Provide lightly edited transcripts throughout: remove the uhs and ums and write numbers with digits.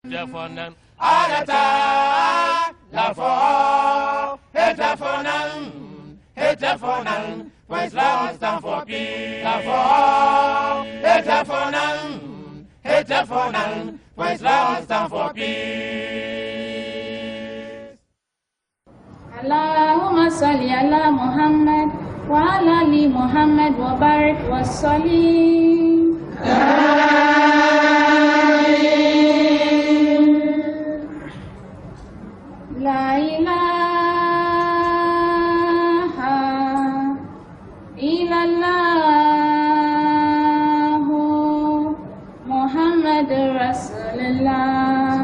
Telefonen, for Islam stand for peace. For Islam stand for peace. Allahumma salli ala Muhammad wa ala ali Muhammad wa barik wa sallim. La ilaha illallah Muhammadur Rasulullah.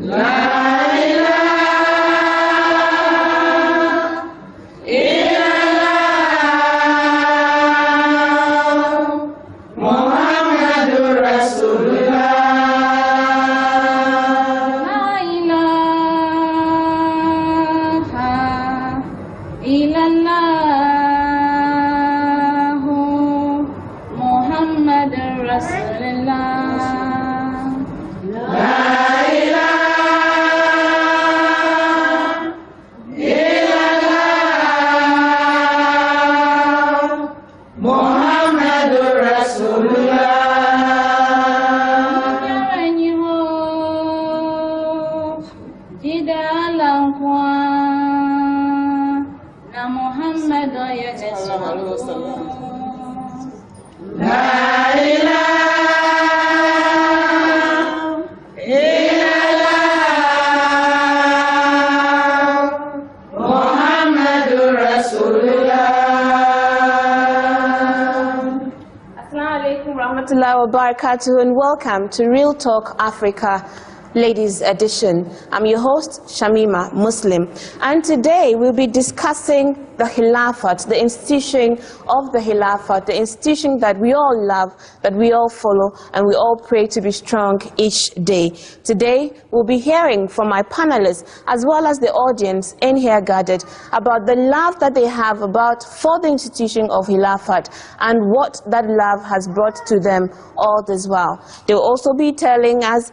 La and welcome to Real Talk Africa Ladies Edition. I'm your host, Shamima Muslim, and today we'll be discussing the Khilafat, the institution of the Khilafat, the institution that we all love, that we all follow, and we all pray to be strong each day. Today we'll be hearing from my panelists as well as the audience in here gathered about the love that they have for the institution of Khilafat and what that love has brought to them all this while. They'll also be telling us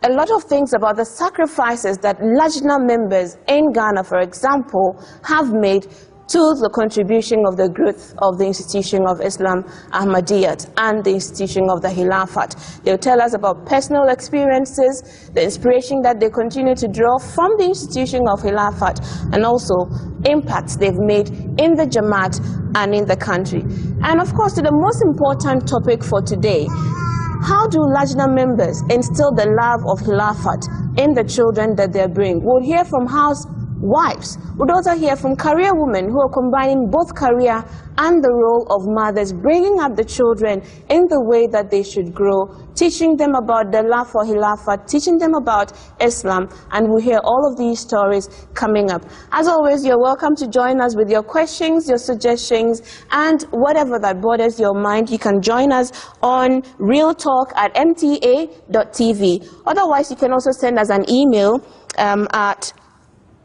a lot of things about the sacrifices that Lajna members in Ghana, for example, have made to the contribution of the growth of the institution of Islam, Ahmadiyya, and the institution of the Khilafat. They'll tell us about personal experiences, the inspiration that they continue to draw from the institution of Khilafat, and also impacts they've made in the Jamaat and in the country. And of course, the most important topic for today: how do Lajna members instill the love of Khilafat in the children that they bring? We'll hear from housewives. We'll also hear from career women who are combining both career and the role of mothers, bringing up the children in the way that they should grow, teaching them about the love for Khilafat, teaching them about Islam, and we'll hear all of these stories coming up. As always, you're welcome to join us with your questions, your suggestions, and whatever that bothers your mind. You can join us on realtalk@mta.tv. Otherwise, you can also send us an email at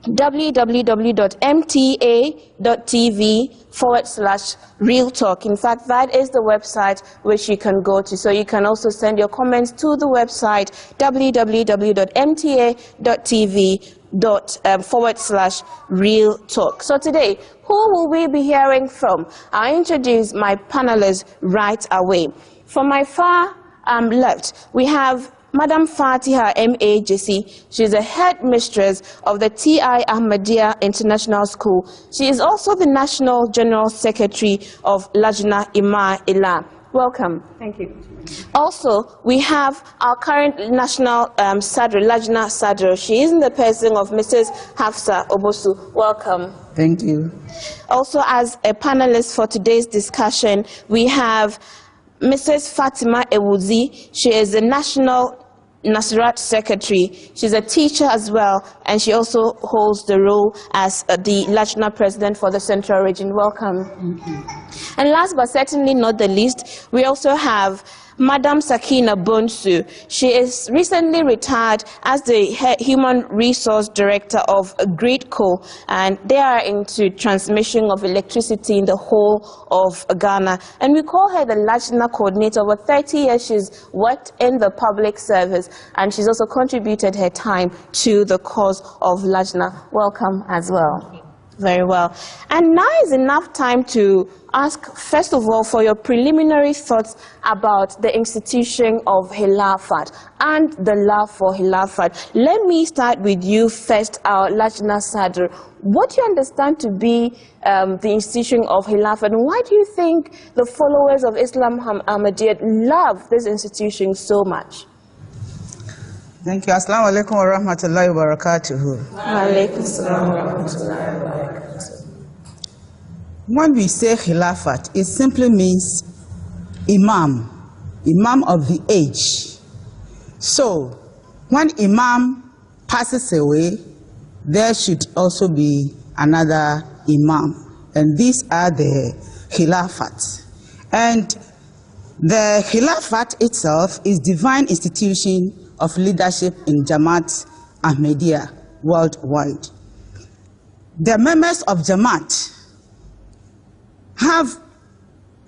www.mta.tv/realtalk. In fact, that is the website which you can go to. So you can also send your comments to the website www.mta.tv/realtalk. So today, who will we be hearing from? I'll introduce my panelists right away. From my far left, we have Madam Fatiha M.A. Jesse. She is a headmistress of the T.I. Ahmadiyya International School. She is also the National General Secretary of Lajna Ima-Ila. Welcome. Thank you. Also, we have our current National Sadr, Lajna Sadr. She is in the person of Mrs. Hafsa Obosu. Welcome. Thank you. Also, as a panelist for today's discussion, we have Mrs. Fatima Ewuzi. She is the National Nasirat Secretary. She's a teacher as well, and she also holds the role as the Lajna President for the Central Region. Welcome. Thank you. And last but certainly not the least, we also have Madam Sakina Bonsu. She is recently retired as the Human Resource Director of GridCo, and they are into transmission of electricity in the whole of Ghana. And we call her the Lajna Coordinator. Over 30 years she's worked in the public service, and she's also contributed her time to the cause of Lajna. Welcome as well. Very well. And now is enough time to ask, first of all, for your preliminary thoughts about the institution of Khilafat and the love for Khilafat. Let me start with you first, our Lajna Sadr. What do you understand to be the institution of Khilafat, and why do you think the followers of Islam Ahmadiyya love this institution so much? Thank you. Assalamu alaikum wa rahmatullahi wa barakatuhu. Wa alaikum assalam wa rahmatullahi wa barakatuh. When we say Khilafat, it simply means Imam, Imam of the age. So, when Imam passes away, there should also be another Imam. And these are the Khilafat. And the Khilafat itself is divine institution of leadership in Jamaat Ahmadiyya worldwide. The members of Jamaat have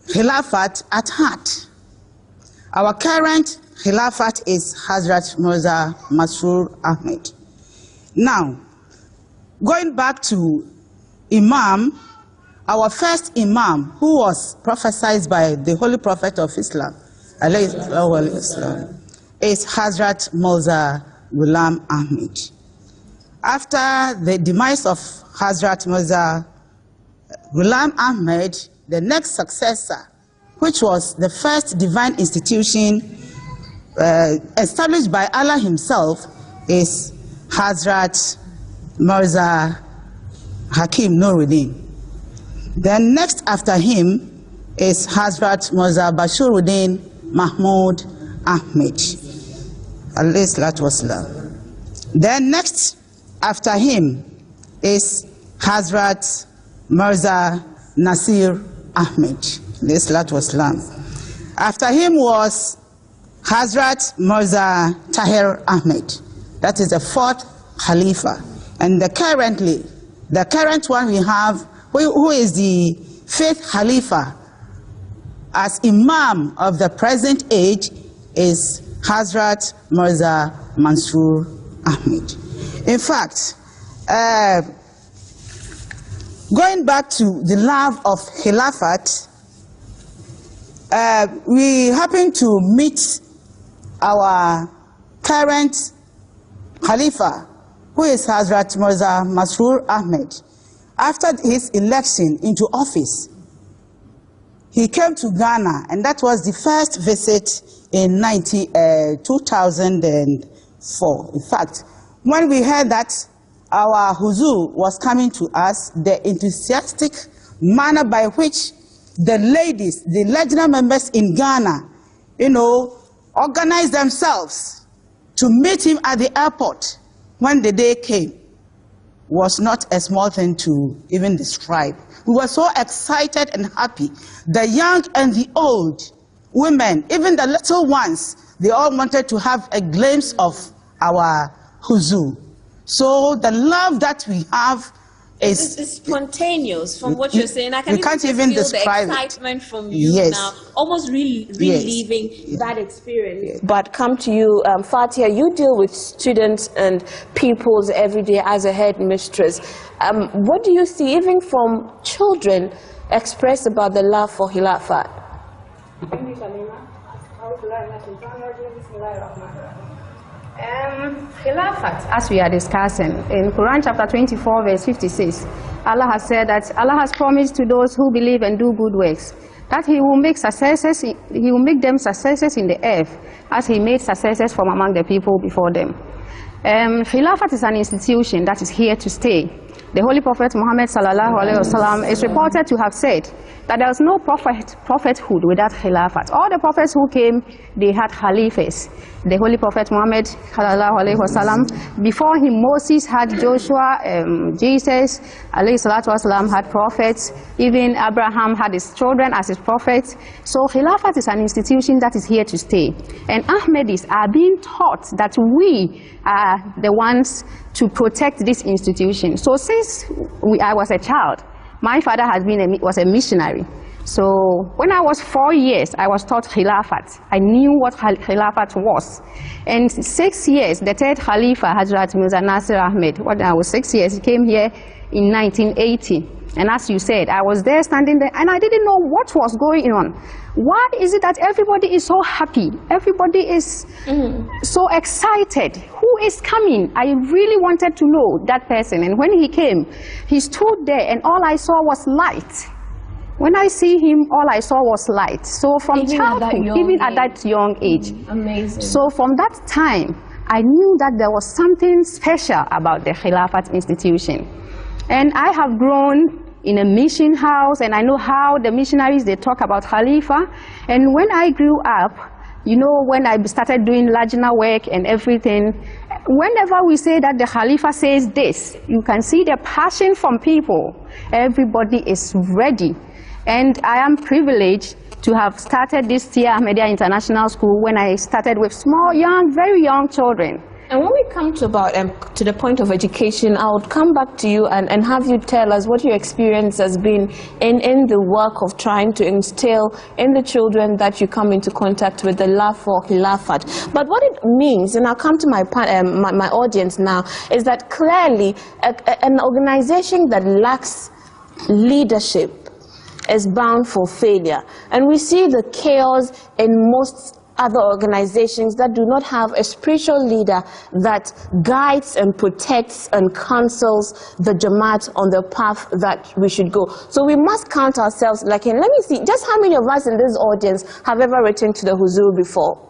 Khilafat at heart. Our current Khilafat is Hazrat Mirza Masroor Ahmed. Now, going back to Imam, our first Imam, who was prophesied by the Holy Prophet of Islam, is Hazrat Mirza Ghulam Ahmed. After the demise of Hazrat Mirza Ghulam Ahmed, the next successor, which was the first divine institution established by Allah himself, is Hazrat Mirza Hakim Nuruddin. Then next after him is Hazrat Mirza Bashiruddin Mahmud Ahmed. Then next after him is Hazrat Mirza Nasir Ahmed. After him was Hazrat Mirza Tahir Ahmed. That is the fourth Khalifa. And the current one we have, who is the fifth Khalifa as Imam of the present age, is Hazrat Mirza Masroor Ahmed. In fact, going back to the love of Khilafat, we happen to meet our current Khalifa, who is Hazrat Mirza Masroor Ahmed. After his election into office, he came to Ghana, and that was the first visit in 2004. In fact, when we heard that our Huzur was coming to us, the enthusiastic manner by which the ladies, the Lajna members in Ghana, organized themselves to meet him at the airport when the day came, was not a small thing to even describe. We were so excited and happy. The young and the old, women, even the little ones, they all wanted to have a glimpse of our Huzur. So the love that we have is it's spontaneous from what you're saying. I can't even feel describe the excitement from you now, almost reliving that experience. Yes. But come to you, Fatia, you deal with students and pupils every day as a headmistress. What do you see, even from children, expressed about the love for Khilafat? Khilafat, as we are discussing, in Quran chapter 24, verse 56, Allah has said that Allah has promised to those who believe and do good works that He will make them successes in the earth, as He made successes from among the people before them. Khilafat is an institution that is here to stay. The Holy Prophet Muhammad ﷺ is reported to have said that there was no prophethood without Khilafat. All the prophets who came, they had Khalifas. the Holy Prophet Muhammad, before him Moses had Joshua, Jesus, had prophets, even Abraham had his children as his prophets. So Khilafat is an institution that is here to stay. And Ahmadis are being taught that we are the ones to protect this institution. So since I was a child, my father was a missionary. So when I was 4 years, I was taught Khilafat. I knew what Khilafat was. And 6 years, the third Khalifa, Hazrat Mirza Nasir Ahmed, when I was 6 years, he came here in 1980. And as you said, I was there standing there, and I didn't know what was going on. Why is it that everybody is so happy? Everybody is so excited. Who is coming? I really wanted to know that person. And when he came, he stood there, and all I saw was light. When I see him, all I saw was light. So from childhood, even at that young age. Amazing. So from that time, I knew that there was something special about the Khilafat institution. And I have grown in a mission house, and I know how the missionaries, they talk about Khalifa. And when I grew up, you know, when I started doing Lajna work and everything, whenever we say that the Khalifa says this, you can see the passion from people. Everybody is ready. And I am privileged to have started this Tia Ahmadiyya International School when I started with small, young, very young children. And when we come to to the point of education, I would come back to you and have you tell us what your experience has been in the work of trying to instill in the children that you come into contact with the love for Khilafat. But what it means, and I'll come to my audience now, is that clearly an organization that lacks leadership is bound for failure. And we see the chaos in most other organizations that do not have a spiritual leader that guides and protects and counsels the Jamaat on the path that we should go. So we must count ourselves like in, let me see, just how many of us in this audience have ever written to the Huzur before?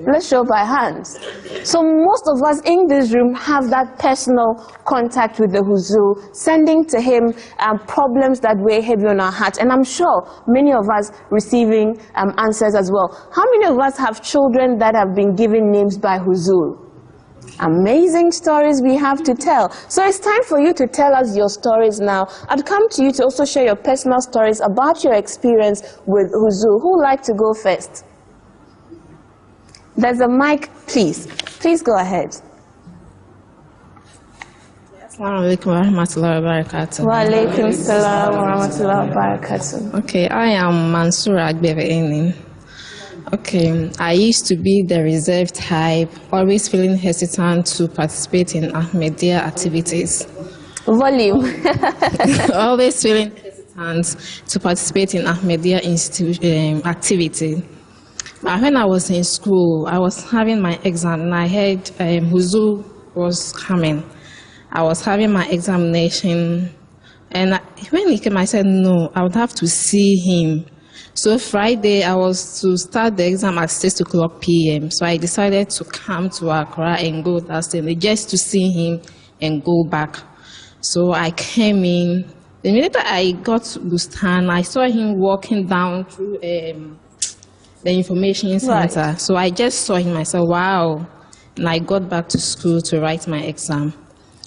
Let's show by hands. So most of us in this room have that personal contact with the Huzur, sending to him problems that weigh heavy on our hearts. And I'm sure many of us receiving answers as well. How many of us have children that have been given names by Huzur? Amazing stories we have to tell. So it's time for you to tell us your stories now. I'd come to you to also share your personal stories about your experience with Huzur. Who would like to go first? There's a mic, please. Please go ahead. Assalamu alaikum wa rahmatullahi wa barakatuh. Wa alaikum salam wa rahmatullahi wa barakatuh. Okay, I am Mansoura Agbeve'enin. Okay, I used to be the reserved type, always feeling hesitant to participate in Ahmadiyya activities. Volume. Always feeling hesitant to participate in Ahmadiyya activity. But when I was in school, I was having my exam, and I heard Huzur was coming. I was having my examination, and when he came, I said, no, I would have to see him. So Friday, I was to start the exam at 6 o'clock p.m. So I decided to come to Accra and go that day just to see him and go back. So I came in. The minute I got to Bustan, I saw him walking down through the information center. Right. So I just saw him, I said, wow. And I got back to school to write my exam.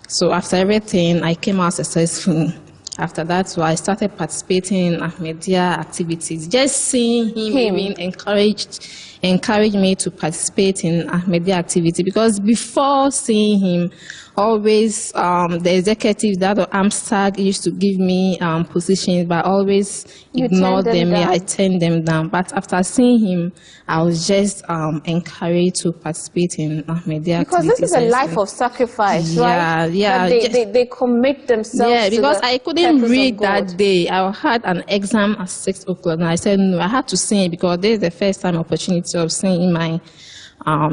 So after everything, I came out successful. After that, so I started participating in Ahmadiyya activities. Just seeing him even encouraged me to participate in Ahmadiyya activity, because before seeing him, always the executive that of Amstag used to give me positions, but always ignored them. I turned them down. But after seeing him, I was just encouraged to participate in Ahmadiyya because activities. This is a life of sacrifice, right? Yeah. They commit themselves. Yeah, because I couldn't read that day. I had an exam at 6 o'clock, and I said no, I had to sing it because this is the first time opportunity of seeing my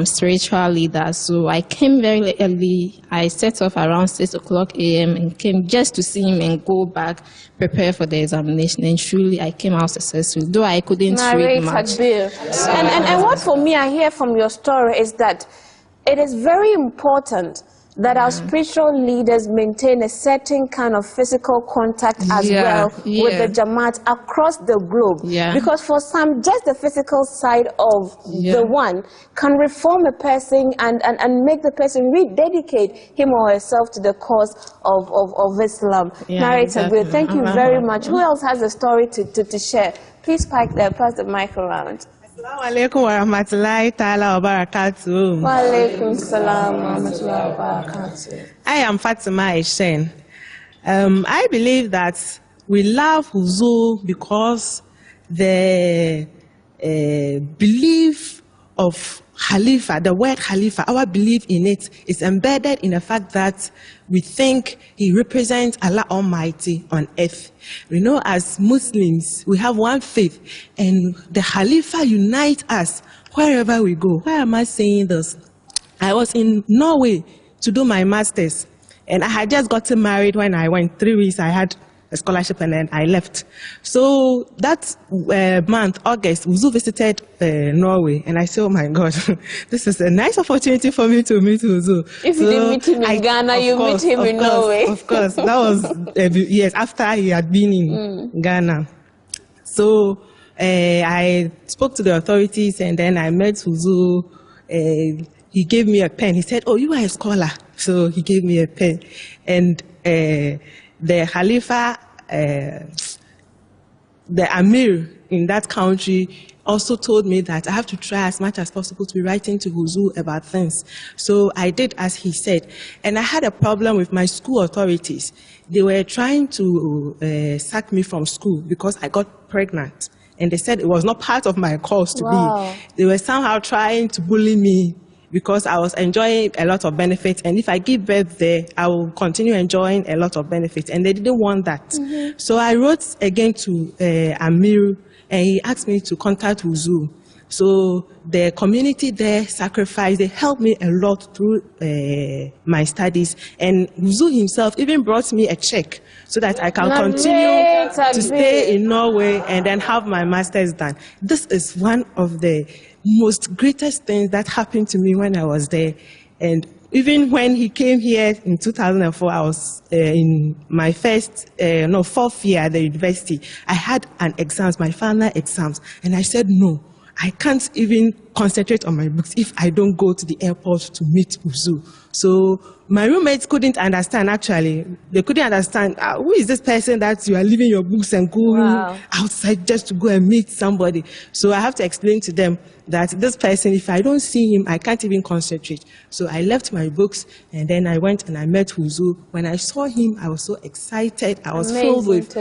spiritual leader. So I came very early. I set off around 6 o'clock a.m. and came just to see him and go back, prepare for the examination. And truly, I came out successful, though I couldn't read much. And what for me I hear from your story is that it is very important that our spiritual leaders maintain a certain kind of physical contact as well with the Jamaat across the globe. Because for some, just the physical side of the one can reform a person and make the person rededicate him or herself to the cause of Islam. Narrator, good. Thank you very much. Who else has a story to share? Please pass the mic around. Assalamu alaikum wa rahmatullahi ta'ala wa barakatuh. Wa alaikum salam wa rahmatullahi wa barakatuh. I am Fatima Eshen. I believe that we love Huzu because the belief of Khalifa, the word Khalifa, our belief in it is embedded in the fact that we think he represents Allah Almighty on earth. We know as Muslims, we have one faith, and the Khalifa unites us wherever we go. Why am I saying this? I was in Norway to do my master's, and I had just gotten married when I went. 3 weeks, I had a scholarship, and then I left. So that month, August, Uzu visited Norway, and I said, oh my God, this is a nice opportunity for me to meet Uzu. If you didn't meet him in Ghana, you meet him in Norway. Of course, that was years after he had been in Ghana. So I spoke to the authorities, and then I met Uzu. He gave me a pen. He said, oh, you are a scholar. So he gave me a pen. And the Khalifa, the Amir in that country also told me that I have to try as much as possible to be writing to Huzu about things. So I did as he said. And I had a problem with my school authorities. They were trying to sack me from school because I got pregnant. And they said it was not part of my course to be. They were somehow trying to bully me because I was enjoying a lot of benefits, and if I give birth there, I will continue enjoying a lot of benefits, and they didn't want that. So I wrote again to Amir, and he asked me to contact Huzu. So the community there sacrificed, they helped me a lot through my studies, and Huzu himself even brought me a check so that I can continue to stay in Norway and then have my master's done. This is one of the most greatest things that happened to me when I was there. And even when he came here in 2004, I was in my fourth year at the university. I had my final exams, and I said, no, I can't even concentrate on my books if I don't go to the airport to meet Uzu. So my roommates couldn't understand, actually. They couldn't understand, who is this person that you are leaving your books and going outside just to go and meet somebody? So I have to explain to them that this person, if I don't see him, I can't even concentrate. So I left my books, and then I went and I met Huzu. When I saw him, I was so excited. I was filled with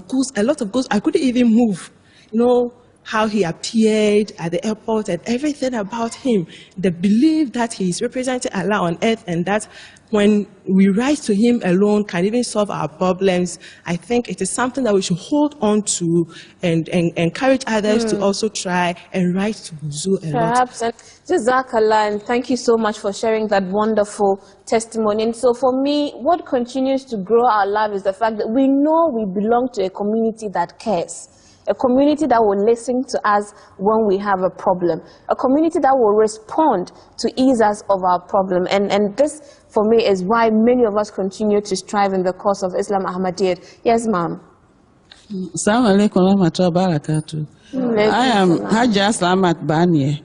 goose, a lot of goose. I couldn't even move. You know, how he appeared at the airport and everything about him, the belief that he is representing Allah on earth, and that when we rise to him alone can even solve our problems. I think it is something that we should hold on to and encourage others to also try and rise to Huzu a lot. Perhaps. Jazakallah, and thank you so much for sharing that wonderful testimony. And so for me, what continues to grow our love is the fact that we know we belong to a community that cares. A community that will listen to us when we have a problem. A community that will respond to ease us of our problem. And this, for me, is why many of us continue to strive in the cause of Islam Ahmadiyya. Yes, ma'am. Assalamu alaikum wa rahmatullahi wa barakatuh. I am Hajja Slamat Banye.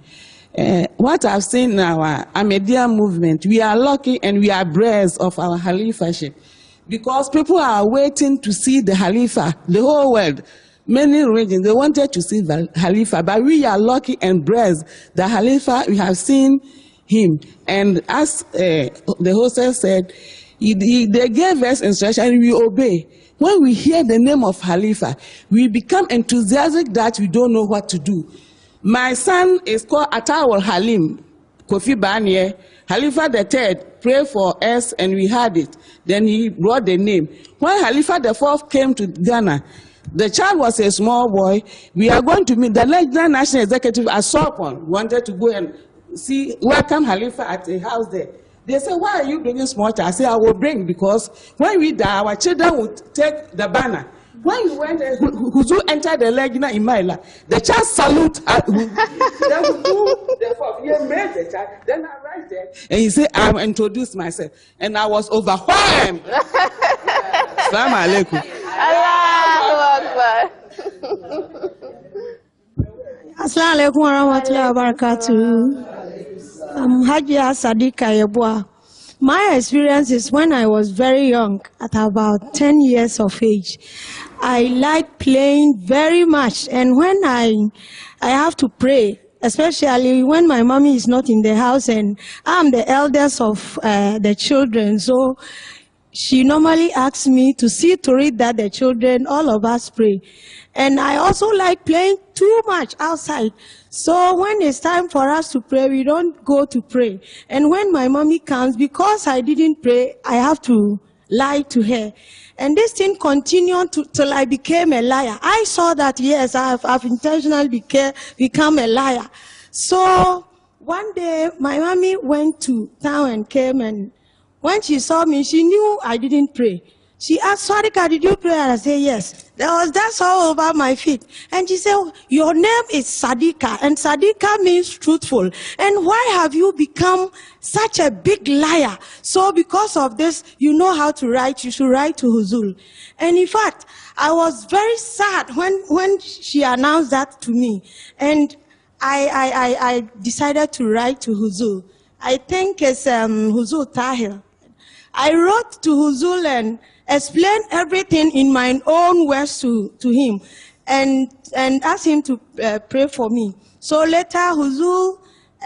What I've seen in our Ahmadiyya movement, we are lucky and we are blessed of our Khalifaship. Because people are waiting to see the Khalifa, the whole world. Many regions, they wanted to see the Khalifa, but we are lucky and blessed. The Khalifa, we have seen him. And as the hostess said, they gave us instruction and we obey. When we hear the name of Khalifa, we become enthusiastic that we don't know what to do. My son is called Atawal Halim, Kofi Banye. Khalifa III prayed for us and we had it. Then he brought the name. When Khalifa IV came to Ghana, the child was a small boy. We are going to meet the National Executive at Sopon, wanted to go and see, welcome Khalifa at a house there. They said, why are you bringing small child? I said, I will bring, because when we die, our children will take the banner. when you went, Huzu entered the Legina in Maila, the child salute. Then Huzu, therefore, he made the child. Then I rise there, and he said, I introduced myself, and I was overwhelmed. Assalamu alaikum. Allahu Akbar. Assalamu alaikum wa rahmatullahi wa barakatuh. I'm Hajia Sadika Yebua. My experience is when I was very young, at about 10 years of age. I like playing very much, and when I have to pray, especially when my mommy is not in the house and I'm the eldest of the children, so she normally asks me to see to it that the children, all of us pray. And I also like playing too much outside. So when it's time for us to pray, we don't go to pray. And when my mommy comes, because I didn't pray, I have to lie to her. And this thing continued till I became a liar. I saw that, yes, I've intentionally become a liar. So one day, my mommy went to town and came, and when she saw me, she knew I didn't pray. She asked, Swadika, did you pray? And I said, yes. There was dust all over my feet. And she said, your name is Sadika, and Sadika means truthful. And why have you become such a big liar? So because of this, you know how to write. You should write to Huzul. And in fact, I was very sad when she announced that to me. And I decided to write to Huzul. I think it's Huzul Tahir. I wrote to Huzul and explained everything in my own words to him, and asked him to pray for me. So later, Huzul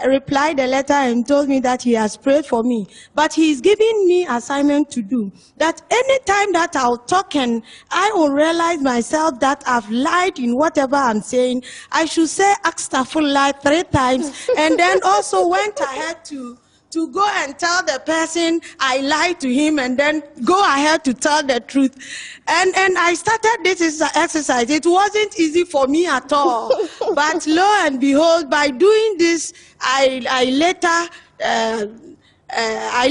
replied the letter and told me that he has prayed for me. But he's giving me assignment to do, that any time that I'll talk and I will realize myself that I've lied in whatever I'm saying, I should say astaghfirullah 3 times, and then also went ahead to go and tell the person I lied to him, and then go ahead to tell the truth. And I started this exercise. It wasn't easy for me at all. But lo and behold, by doing this, I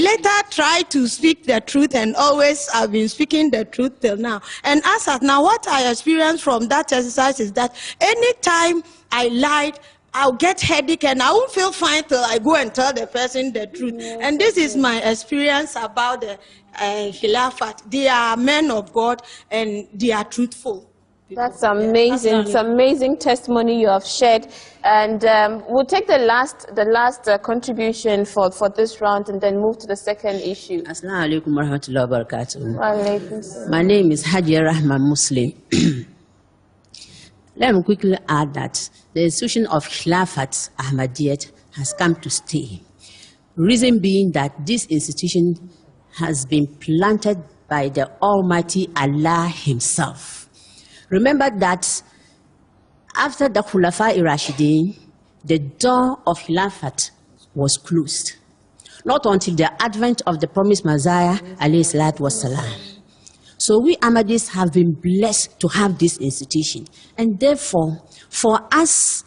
later tried to speak the truth, and always I've been speaking the truth till now. And as of now, what I experienced from that exercise is that anytime I lied, I'll get headache and I won't feel fine till I go and tell the person the truth. And this is my experience about the Khilafat. They are men of God and they are truthful. That's amazing. It's amazing testimony you have shared. And we'll take the last contribution for this round and then move to the second issue. Assalamu alaikum warahmatullahi wabarakatuh. Wa alaikum salam. My name is Hajia Rahman Muslim. Let me quickly add that the institution of Khilafat Ahmadiyya has come to stay. Reason being that this institution has been planted by the Almighty Allah Himself. Remember that after the Khilafat Rashidin, the door of Khilafat was closed. Not until the advent of the promised Messiah, alayhi salatu wassalam. So we Ahmadis have been blessed to have this institution. And therefore, for us,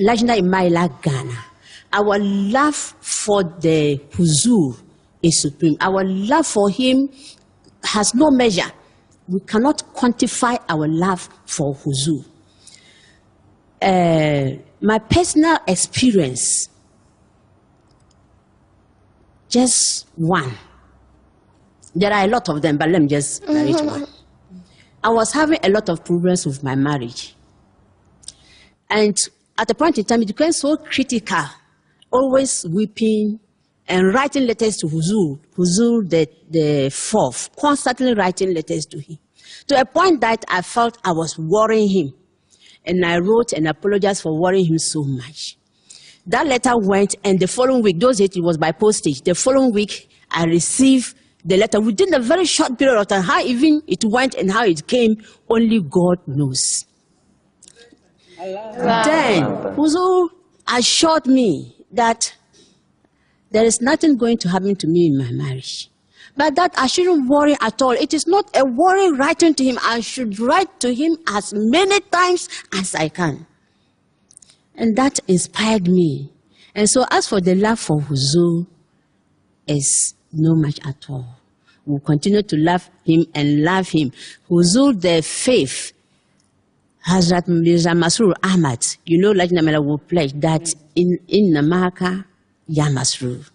Lajna Imaila Ghana, our love for the Huzur is supreme. Our love for him has no measure. We cannot quantify our love for Huzur. My personal experience, just one. There are a lot of them, but let me just narrate one. I was having a lot of problems with my marriage. And at a point in time, it became so critical, always weeping and writing letters to Huzur the fourth, constantly writing letters to him. To a point that I felt I was worrying him. And I wrote and apologized for worrying him so much. That letter went, and the following week, those days it was by postage, the following week I received the letter within a very short period of time. How even it went and how it came, only God knows. Then, Huzur assured me that there is nothing going to happen to me in my marriage. But that I shouldn't worry at all. It is not a worry writing to him. I should write to him as many times as I can. And that inspired me. And so as for the love for Huzur, is no much at all. will continue to love him and love him. Huzur, the faith, Hazrat Mirza Masroor Ahmad, you know, like Namela will pledge that in Namaka, Ya Masroor.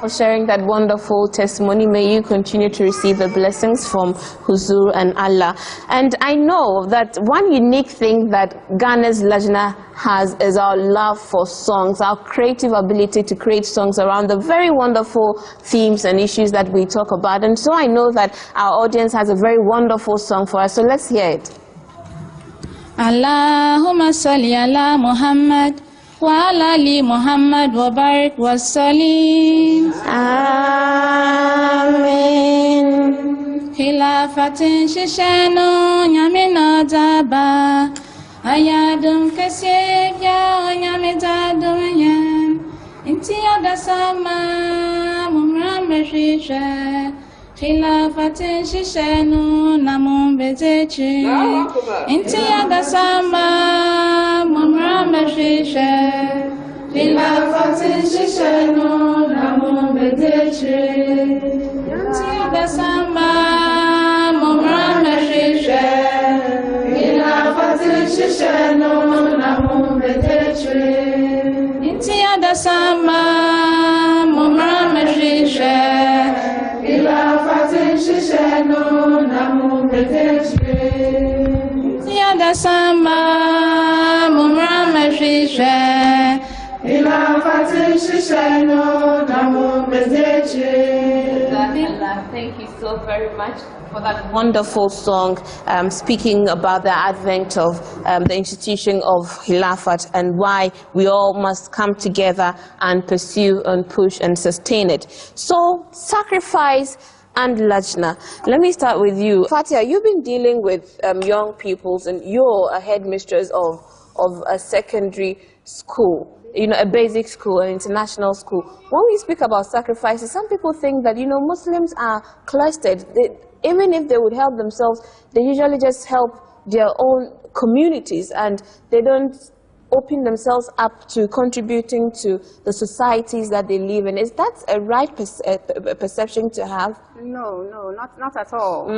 For sharing that wonderful testimony. May you continue to receive the blessings from Huzur and Allah. And I know that one unique thing that Ghana's Lajna has is our love for songs, our creative ability to create songs around the very wonderful themes and issues that we talk about. And so I know that our audience has a very wonderful song for us. So let's hear it. Allahumma salli ala Muhammad wa ala ali Muhammad wa barik wa sallim. Amen. Khilafatin shishano nyamina daba ayadum kasya nyamita dunya inti adasama mumrambe shisha. Khilafatin shishano namun bezechi inti adasama mumrambe shisha. Khilafatin shishano namun bezechi inti adasama mumrambe shisha. Khilafatin shishano namun bezechi inti adasama mumrambe shisha. Khilafat shishano namu betechre Tiada sama mumrama shisha. Khilafat shishano namu betechre. Thank you so very much for that wonderful song speaking about the advent of the institution of Khilafat and why we all must come together and pursue and push and sustain it. So, sacrifice and Lajna. Let me start with you. Fatia, you've been dealing with young pupils and you're a headmistress of a secondary school. You know, a basic school, an international school. When we speak about sacrifices, some people think that, you know, Muslims are clustered. Even if they would help themselves, they usually just help their own communities and they don't open themselves up to contributing to the societies that they live in. Is that a right perception to have? No, not at all.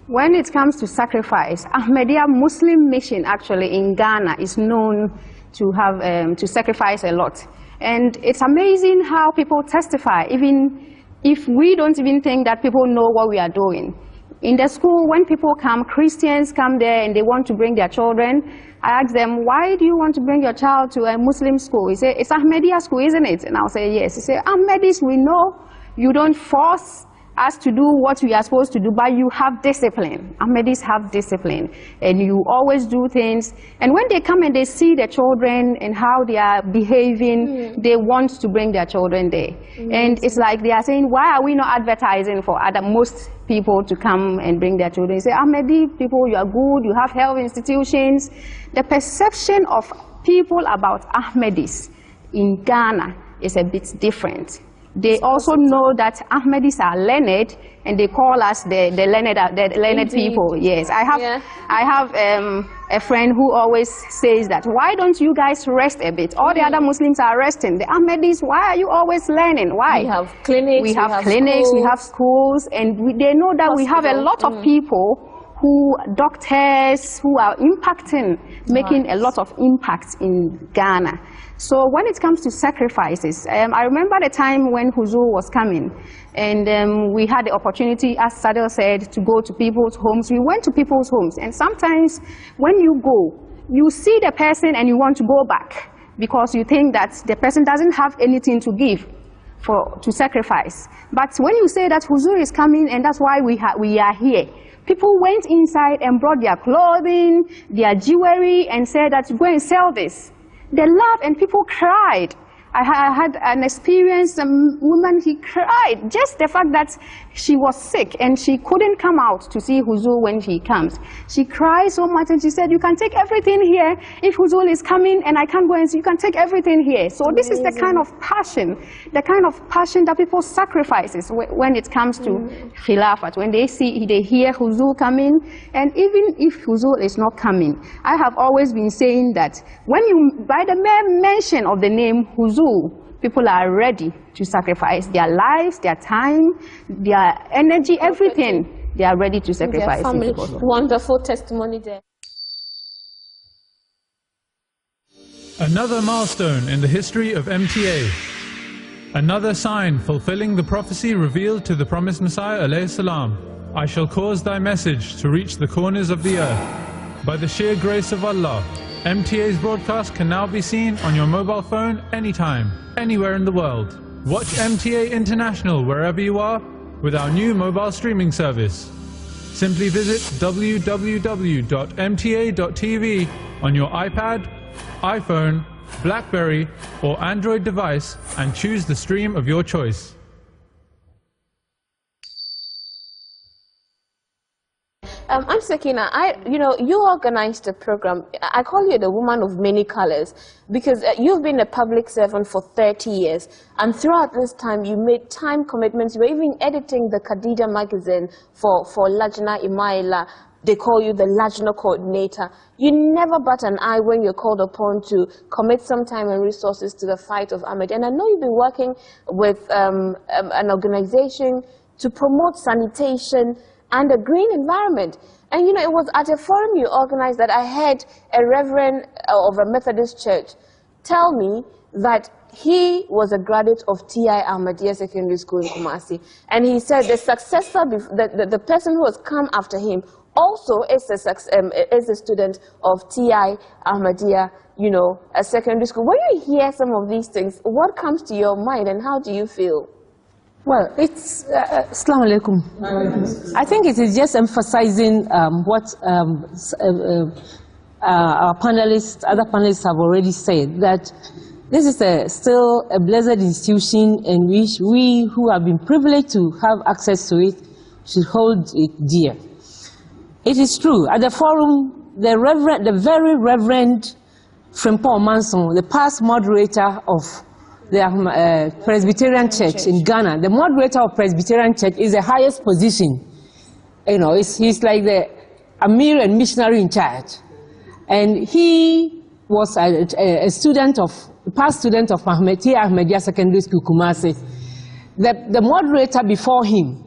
When it comes to sacrifice, Ahmadiyya Muslim mission actually in Ghana is known to have to sacrifice a lot, and it's amazing how people testify, even if we don't even think that people know what we are doing. In the school, when people come, Christians come there and they want to bring their children, I ask them, why do you want to bring your child to a Muslim school? He say, it's Ahmadiyya school, isn't it? And I'll say, yes. He say, Ahmadis, we know you don't force us to do what we are supposed to do, but you have discipline. Ahmadis have discipline, and you always do things. And when they come and they see the children and how they are behaving, they want to bring their children there. And it's like they are saying, why are we not advertising for most people to come and bring their children? They say, Ahmadi people, you are good, you have health institutions. The perception of people about Ahmadis in Ghana is a bit different. They also know that Ahmadis are learned, and they call us the learned people. Yes, I have a friend who always says that, why don't you guys rest a bit? All the other Muslims are resting. The Ahmadis, why are you always learning? Why? We have clinics, we have schools, and they know that we have a lot of people doctors who are making a lot of impact in Ghana. So when it comes to sacrifices, I remember the time when Huzur was coming, and we had the opportunity, as Sadel said, to go to people's homes. We went to people's homes, and sometimes when you go, you see the person and you want to go back because you think that the person doesn't have anything to give to sacrifice. But when you say that Huzur is coming and that's why we are here, people went inside and brought their clothing, their jewelry, and said that go and sell this. They laughed and people cried. I had an experience, a woman, he cried. Just the fact that she was sick and she couldn't come out to see Huzur when he comes. She cried so much and she said, you can take everything here. If Huzur is coming and I can't go and see, you can take everything here. So this is the kind of passion that people sacrifices when it comes to Khilafat. When they hear Huzur coming, and even if Huzur is not coming, I have always been saying that by the mere mention of the name Huzur, people are ready to sacrifice their lives, their time, their energy, everything. They are ready to sacrifice. Wonderful testimony there. Another milestone in the history of MTA. Another sign fulfilling the prophecy revealed to the promised Messiah alayhi salam. I shall cause thy message to reach the corners of the earth. By the sheer grace of Allah, MTA's broadcast can now be seen on your mobile phone anytime, anywhere in the world. Watch MTA International wherever you are with our new mobile streaming service. Simply visit www.mta.tv on your iPad, iPhone, BlackBerry or Android device and choose the stream of your choice. I'm Sakina. You organized the program. I call you the woman of many colors because you've been a public servant for 30 years. And throughout this time, you made time commitments. You were even editing the Khadija magazine for Lajna Imaila. They call you the Lajna coordinator. You never bat an eye when you're called upon to commit some time and resources to the fight of Ahmadiyya. And I know you've been working with an organization to promote sanitation and a green environment. And it was at a forum you organized that I heard a reverend of a Methodist church tell me that he was a graduate of T.I. Ahmadiyya Secondary School in Kumasi. And he said the successor, the person who has come after him also is a student of T.I. Ahmadiyya, a secondary school. When you hear some of these things, what comes to your mind and how do you feel? Well, it's Assalamu alaikum. I think it is just emphasizing what our panelists, other panelists have already said, that this is still a blessed institution in which we who have been privileged to have access to it should hold it dear. It is true. At the forum, the very Reverend Frimpong Manson, the past moderator of the Presbyterian Church in Ghana, the moderator of Presbyterian Church is the highest position. He's like the Amir and missionary in charge. And he was a past student of Ahmadiyya Secondary School, Kumasi. The moderator before him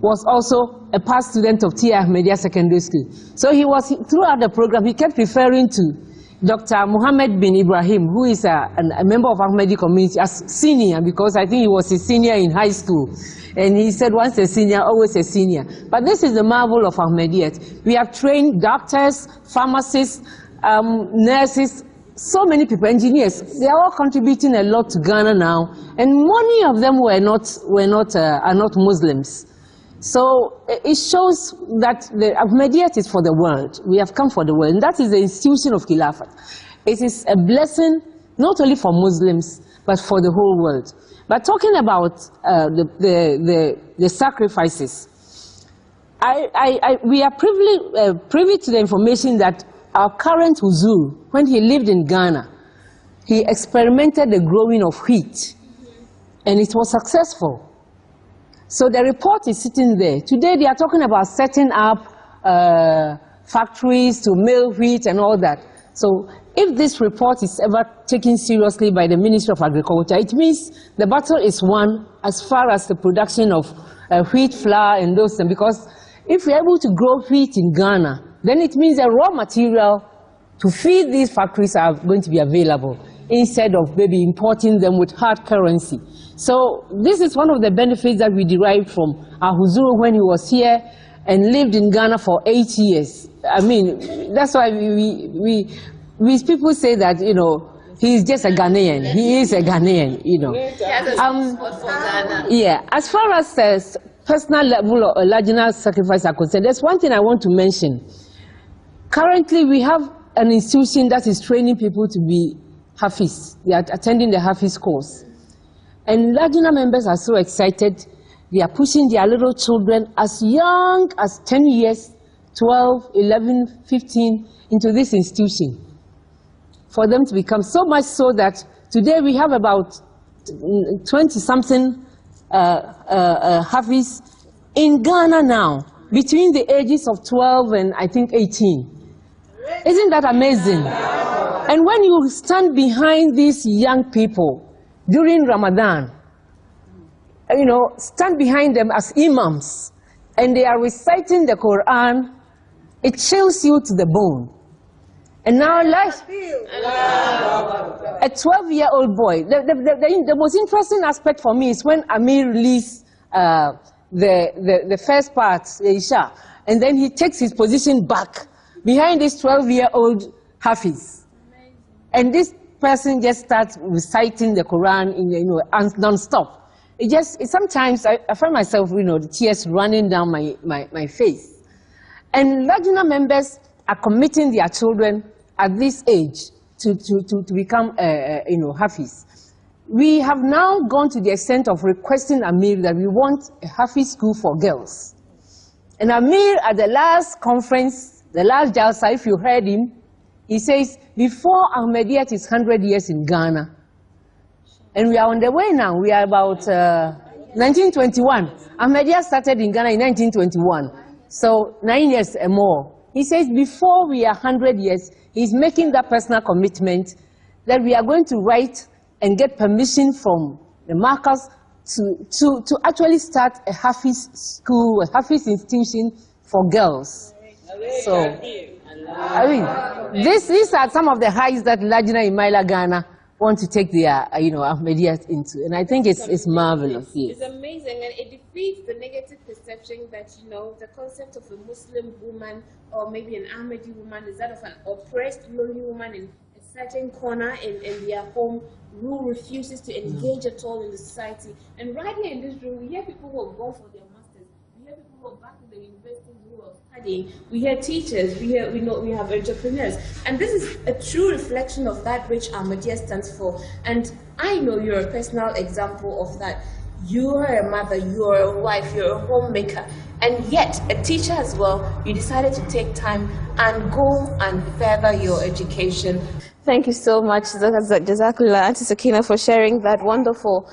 was also a past student of T.I. Ahmadiyya Secondary School. So throughout the program, he kept referring to Dr. Muhammad bin Ibrahim, who is a member of Ahmadi community, as senior, because I think he was a senior in high school. And he said, once a senior, always a senior. But this is the marvel of Ahmadiyya. We have trained doctors, pharmacists, nurses, so many people, engineers. They are all contributing a lot to Ghana now. And many of them are not Muslims. So it shows that the Ahmadiyya is for the world. We have come for the world, and that is the institution of Khilafat. It is a blessing not only for Muslims, but for the whole world. But talking about the sacrifices, we are privy to the information that our current Huzur, when he lived in Ghana, he experimented the growing of wheat, and it was successful. So the report is sitting there. Today they are talking about setting up factories to mill wheat and all that. So if this report is ever taken seriously by the Ministry of Agriculture, it means the battle is won as far as the production of wheat flour and those things. Because if we are able to grow wheat in Ghana, then it means the raw material to feed these factories are going to be available, instead of maybe importing them with hard currency. So this is one of the benefits that we derived from our Huzuru when he was here and lived in Ghana for 8 years. I mean, that's why people say that, he's just a Ghanaian. He is a Ghanaian, Yeah, as far as personal level or marginal sacrifice are concerned, there's one thing I want to mention. Currently, we have an institution that is training people to be Hafiz. They are attending the Hafiz course. And Lajna members are so excited. They are pushing their little children as young as 10 years, 12, 11, 15, into this institution for them to become so much so that today we have about 20-something Hafiz in Ghana now, between the ages of 12 and I think 18. Isn't that amazing? And when you stand behind these young people, during Ramadan, stand behind them as imams, and they are reciting the Quran, it chills you to the bone. And now, like a 12-year-old boy, the most interesting aspect for me is when Amir released the first part, Isha, and then he takes his position back behind this 12-year-old Hafiz. And this person just starts reciting the Quran non-stop. Sometimes I find myself, the tears running down my face. And Lajna members are committing their children at this age to become, Hafiz. We have now gone to the extent of requesting Amir that we want a Hafiz school for girls. And Amir, at the last conference, the last Jalsa, if you heard him, he says, before Ahmadiyya is 100 years in Ghana. And we are on the way now. We are about 1921. Ahmadiyya started in Ghana in 1921. So 9 years and more. He says before we are 100 years, he's making that personal commitment that we are going to write and get permission from the markers to actually start a Hafiz school, a Hafiz institution for girls. So, I mean, these are some of the heights that Lajna Imaila Ghana want to take their, Ahmadiyya into. And I think it's marvelous. Yes. It's amazing, and it defeats the negative perception that, the concept of a Muslim woman or maybe an Ahmadi woman is that of an oppressed, lonely woman in a certain corner in their home who refuses to engage at all in the society. And right here in this room, we hear people who have gone for their masters. We hear people who are back in the universities who are studying. We hear teachers. We have entrepreneurs. And this is a true reflection of that which Ahmadiyya stands for. And I know you're a personal example of that. You are a mother, you are a wife, you're a homemaker, and yet a teacher as well. You decided to take time and go and further your education. Thank you so much, Jazakallah, Auntie Sakina, for sharing that wonderful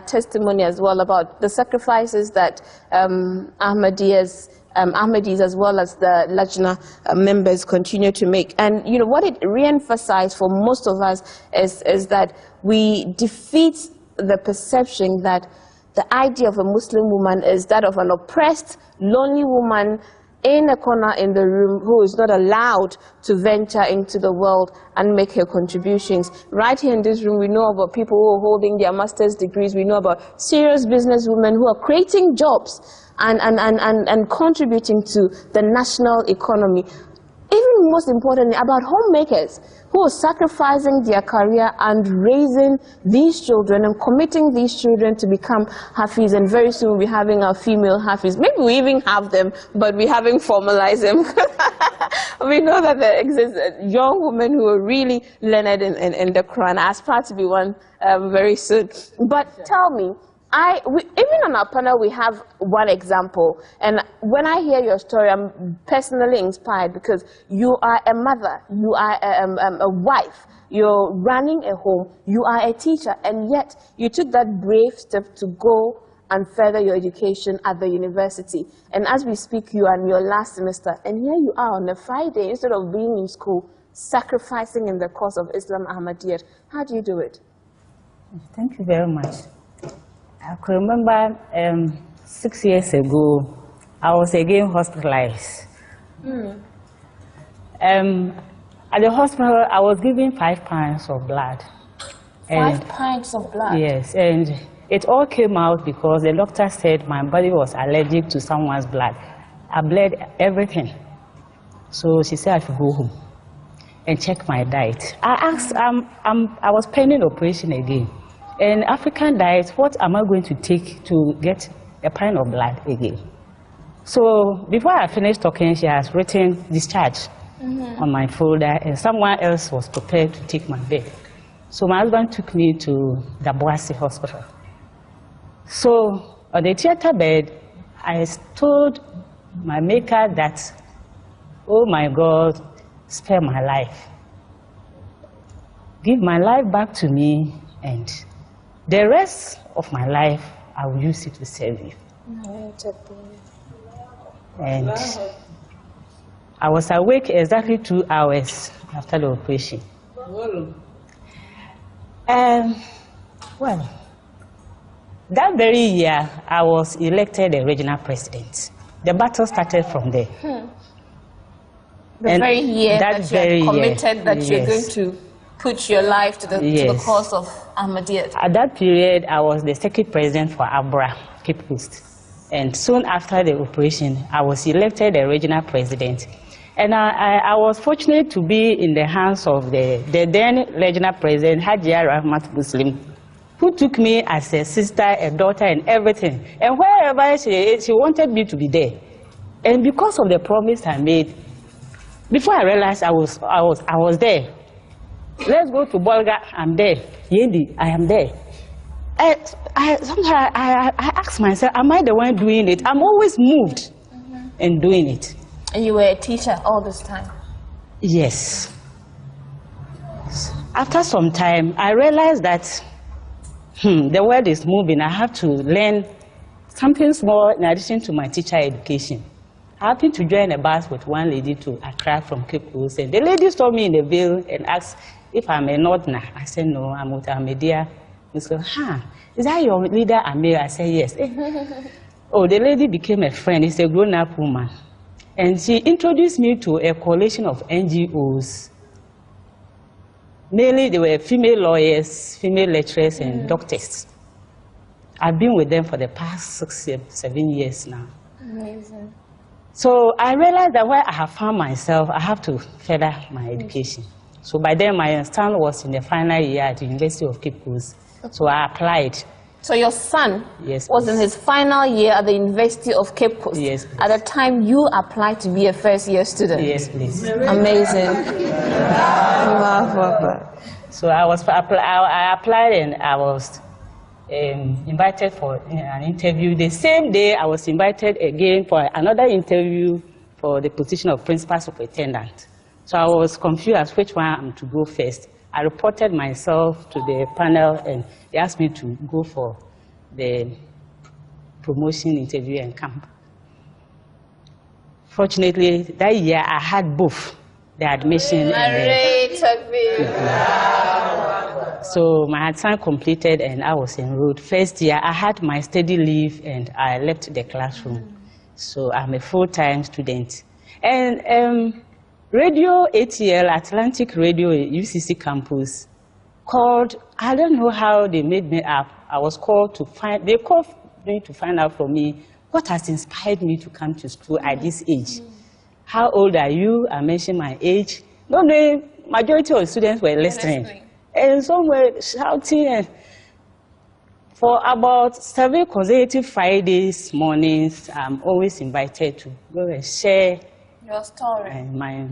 testimony as well about the sacrifices that Ahmadis as well as the Lajna members continue to make. And what it re-emphasized for most of us is that we defeat the perception that the idea of a Muslim woman is that of an oppressed, lonely woman in a corner in the room who is not allowed to venture into the world and make her contributions. Right here in this room, we know about people who are holding their master's degrees. We know about serious businesswomen who are creating jobs and contributing to the national economy. Even most importantly, about homemakers who are sacrificing their career and raising these children and committing these children to become Hafiz. And very soon we'll be having our female Hafiz. Maybe we even have them, but we haven't formalized them. We know that there exists young women who are really learned in the Quran. I aspire to be one very soon. But tell me, even on our panel, we have one example. And when I hear your story, I'm personally inspired because you are a mother, you are a wife, you're running a home, you are a teacher, and yet you took that brave step to go and further your education at the university. And as we speak, you are in your last semester, and here you are on a Friday, instead of being in school, sacrificing in the cause of Islam Ahmadiyya. How do you do it? Thank you very much. I can remember 6 years ago, I was again hospitalized. At the hospital, I was given 5 pints of blood. 5 pints of blood? Yes, and it all came out because the doctor said my body was allergic to someone's blood. I bled everything. So she said I should go home and check my diet. I asked, I was pending operation again. In African diet, what am I going to take to get a pint of blood again? So before I finished talking, she has written discharge on my folder, and someone else was prepared to take my bed. So my husband took me to the Boise Hospital. So on the theater bed, I told my maker that, oh my God, spare my life. Give my life back to me, and the rest of my life, I will use it to serve you. And I was awake exactly 2 hours after the operation. Well, that very year, I was elected a regional president. The battle started from there. The very year that you committed that you're going yes. to put your life to the cause of Ahmadiyya. At that period, I was the second president for Abra, Cape Coast. And soon after the operation, I was elected a regional president. And I was fortunate to be in the hands of the then regional president, Hajia Rahmat Muslim, who took me as a sister, a daughter, and everything. And wherever she wanted me to be there. And because of the promise I made, before I realized I was there. Let's go to Bolga, I'm there. Yendi, I am there. Sometimes I ask myself, am I the one doing it? I'm always moved in doing it. And you were a teacher all this time? Yes. After some time, I realized that the world is moving. I have to learn something small in addition to my teacher education. I happened to join a bus with one lady to Accra from Cape Coast, and the lady saw me in the veil and asked if I'm a Northerner. I said, no, I'm with Ahmadiyya. He said, is that your leader, Amir? I said, yes. Oh, the lady became a friend. It's a grown-up woman. And she introduced me to a coalition of NGOs. Mainly, they were female lawyers, female lecturers, and doctors. I've been with them for the past 7 years now. Amazing. So I realized that where I have found myself, I have to further my education. So by then, my son was in the final year at the University of Cape Coast. So I applied. So your son was in his final year at the University of Cape Coast. Yes, please. At the time you applied to be a first-year student. Yes, please. Amazing. So I applied and I was invited for an interview. The same day, I was invited again for another interview for the position of principal superintendent. So I was confused as which one I'm to go first. I reported myself to the panel and they asked me to go for the promotion interview and camp. Fortunately, that year I had both the admission and so my son completed and I was enrolled. First year I had my study leave and I left the classroom. So I'm a full-time student. And Radio ATL, Atlantic Radio, UCC campus, called, I don't know how they made me up. I was called to they called me to find out from me what has inspired me to come to school at this age. How old are you? I mentioned my age. No, the majority of the students were listening. And some were shouting. And for about 7 consecutive Fridays mornings, I'm always invited to go and share your story and my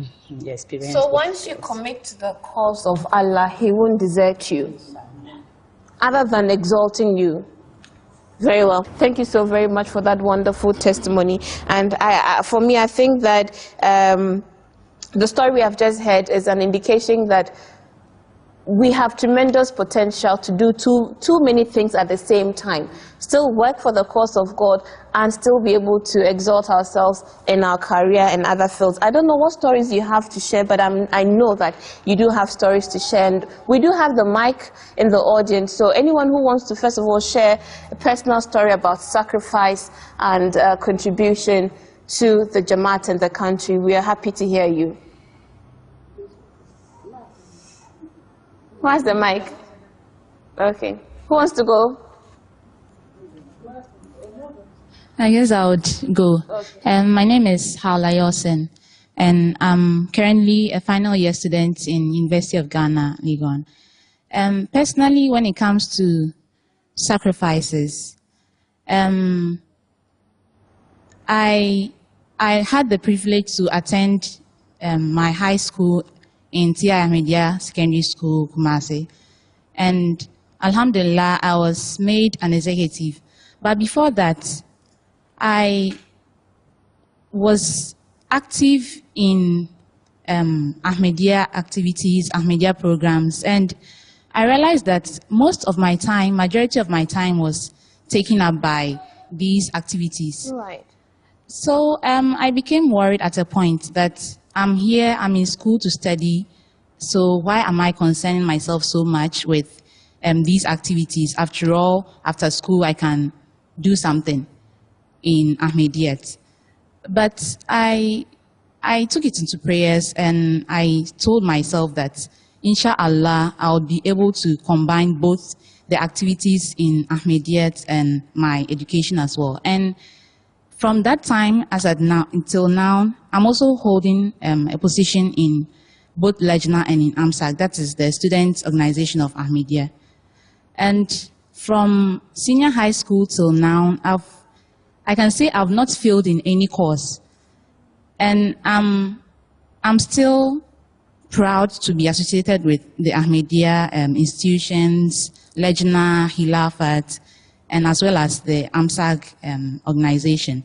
experience. So once you commit to the cause of Allah, He won't desert you, other than exalting you. Very well. Thank you so very much for that wonderful testimony. And for me, I think that the story we have just heard is an indication that we have tremendous potential to do too many things at the same time. Still work for the cause of God and still be able to exalt ourselves in our career and other fields. I don't know what stories you have to share, but I know that you do have stories to share. And we do have the mic in the audience, so anyone who wants to first of all share a personal story about sacrifice and contribution to the Jamaat and the country, we are happy to hear you. Who has the mic? Okay. Who wants to go? I guess I would go. Okay. My name is Haula Yosen, and I'm currently a final year student in University of Ghana, Legon. Personally, when it comes to sacrifices, I had the privilege to attend my high school in T.I. Ahmadiyya Secondary School, Kumasi. And alhamdulillah, I was made an executive. But before that, I was active in Ahmadiyya activities, Ahmadiyya programs, and I realized that most of my time, majority of my time was taken up by these activities. Right. So I became worried at a point that I'm here, I'm in school to study, so why am I concerning myself so much with these activities. After all, after school, I can do something in Ahmadiyyat. But I took it into prayers, and I told myself that, inshallah, I'll be able to combine both the activities in Ahmadiyyat and my education as well. And from that time as at now until now, I'm also holding a position in both Lajna and in AMSAC, that is the Student Organization of Ahmadiyya. And from senior high school till now, I can say I've not failed in any course. And I'm still proud to be associated with the Ahmadiyya institutions, Lajna, Khilafat, and as well as the AMSAC organization.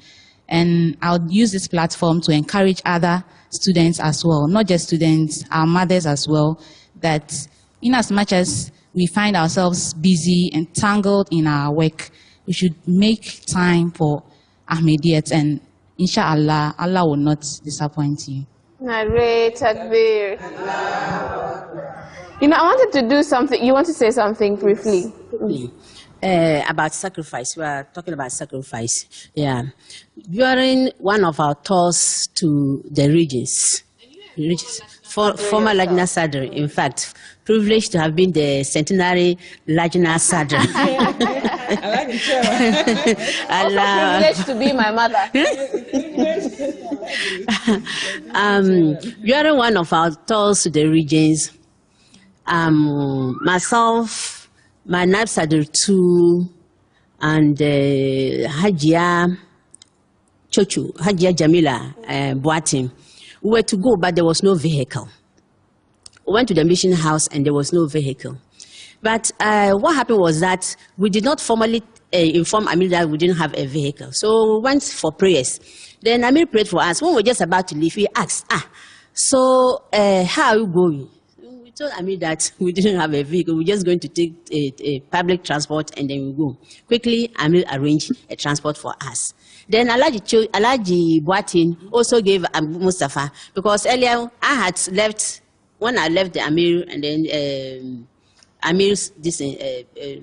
And I'll use this platform to encourage other students as well, not just students, our mothers as well, that in as much as we find ourselves busy and tangled in our work, we should make time for Ahmadiyyat, and inshallah, Allah will not disappoint you. Narrate, Takbir. You know, I wanted to do something. You want to say something briefly? About sacrifice. We are talking about sacrifice. Yeah. During one of our tours to the regions, former Lajna Sadr, in fact, privileged to have been the centenary Lajna Sadr. Also privileged to be my mother. During one of our tours to the regions, myself, my Naib Sadr too, and Hajia Chochu, Hajia Jamila Boatim, we were to go, but there was no vehicle. We went to the mission house and there was no vehicle. But what happened was that we did not formally inform Amir that we didn't have a vehicle. So we went for prayers. Then Amir prayed for us. When we were just about to leave, he asked, so how are you going? We told Amir that we didn't have a vehicle. We're just going to take a public transport and then we go. Quickly, Amir arranged a transport for us. Then Alaji Boatin also gave Mustafa, because earlier I had left, when I left the Amir and then Amir's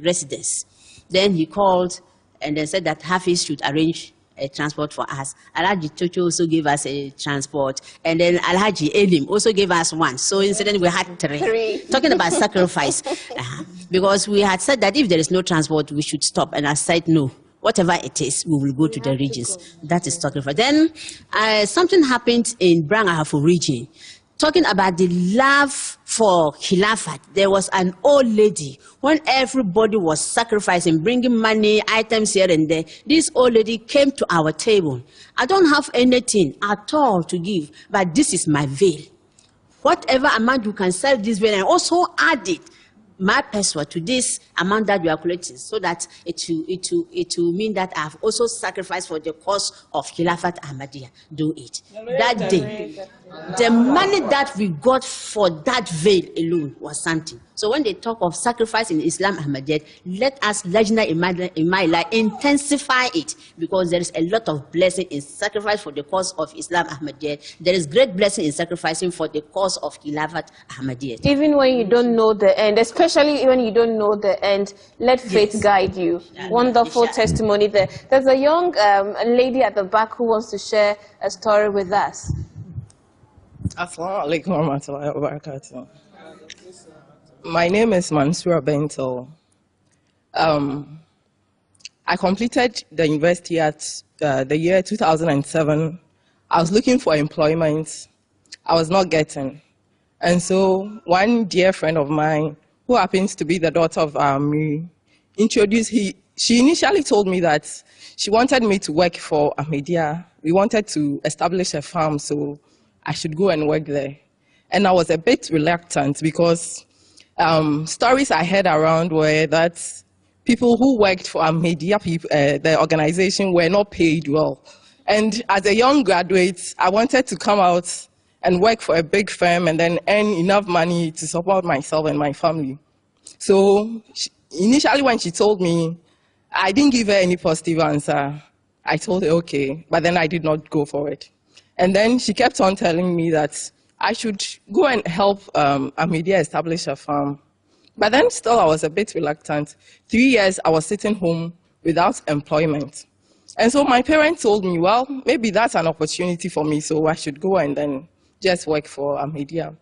residence, then he called and then said that Hafiz should arrange a transport for us. Alhaji Chocho also gave us a transport, and then Alhaji Elim also gave us one. So incidentally, we had three. Talking about sacrifice, because we had said that if there is no transport, we should stop, and I said no. Whatever it is, we will go to the regions. That is sacrifice. Then something happened in Brangahafu region. Talking about the love for Khilafat, there was an old lady, when everybody was sacrificing, bringing money, items here and there, this old lady came to our table. I don't have anything at all to give, but this is my veil. Whatever amount you can sell this veil, and also add it, my password to this amount that you are collecting, so that it will mean that I have also sacrificed for the cause of Khilafat Ahmadiyya. Do it. That day, the money that we got for that veil alone was something. So when they talk of sacrifice in Islam Ahmadiyya, let us Lajna Imaila intensify it, because there is a lot of blessing in sacrifice for the cause of Islam Ahmadiyya. There is great blessing in sacrificing for the cause of Khilafat Ahmadiyya. Even when you don't know the end, especially when you don't know the end, let faith guide you. Wonderful testimony there. There's a young lady at the back who wants to share a story with us. Assalamu alaikum warahmatullahi wabarakatuh. My name is Mansoura Bento. I completed the university at the year 2007. I was looking for employment. I was not getting. And so one dear friend of mine, who happens to be the daughter of Amir, she initially told me that she wanted me to work for Ahmadiyya. We wanted to establish a farm, so I should go and work there. And I was a bit reluctant, because stories I heard around were that people who worked for Ahmadiyya, the organization, were not paid well. And as a young graduate, I wanted to come out and work for a big firm and then earn enough money to support myself and my family. So initially when she told me, I didn't give her any positive answer. I told her, okay, but then I did not go for it. And then she kept on telling me that I should go and help Ahmadiyya establish a farm. But then still I was a bit reluctant. 3 years I was sitting home without employment. And so my parents told me, well, maybe that's an opportunity for me, so I should go and then just work for Ahmadiyya.